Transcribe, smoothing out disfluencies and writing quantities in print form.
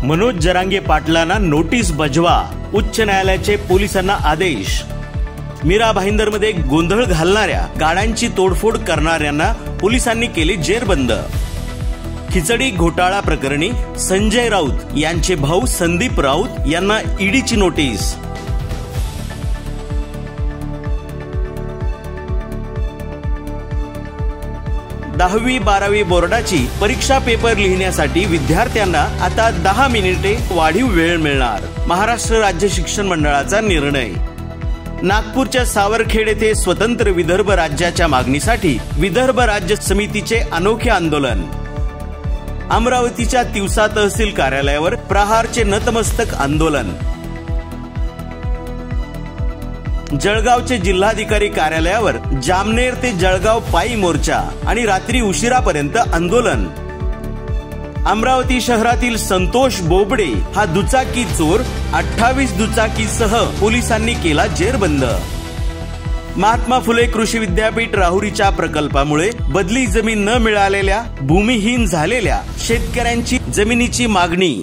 मनोज जरांगे पाटलांना नोटीस बजवा, उच्च न्यायालयाचे पोलिसांना आदेश। मीरा भाईंदरमध्ये गोंधळ घालणाऱ्या, गाड्यांची तोडफोड करणाऱ्यांना पोलिसांनी केले जेरबंद। खिचडी घोटाळा प्रकरणी संजय राऊत यांचे भाऊ संदीप राऊत यांना ईडीची नोटीस। दहावी 12वी बोर्डाची परीक्षा पेपर लिहिण्यासाठी विद्यार्थ्यांना आता 10 मिनिटे वाढीव वेळ मिळणार, महाराष्ट्र राज्य शिक्षण मंडळाचा निर्णय। नागपूरच्या सावरखेड येथे स्वतंत्र विदर्भ राज्याच्या मागणीसाठी विदर्भ राज्य समितीचे अनोखे आंदोलन। अमरावतीच्या तिवसा तहसील कार्यालयावर प्रहारचे नतमस्तक आंदोलन। जळगावचे जिल्हाधिकारी कार्यालयावर जामनेर ते जळगाव पायी मोर्चा आणि रात्री उशिरापर्यंत आंदोलन। अमरावती शहरातील संतोष बोबडे हा दुचाकी चोर 28 दुचाकीसह पोलिसांनी केला जेरबंद। महात्मा फुले कृषी विद्यापीठ राहुरीच्या प्रकल्पामुळे बदली जमीन न मिळालेल्या, भूमिहीन झालेल्या शेतकऱ्यांची जमिनीची मागणी।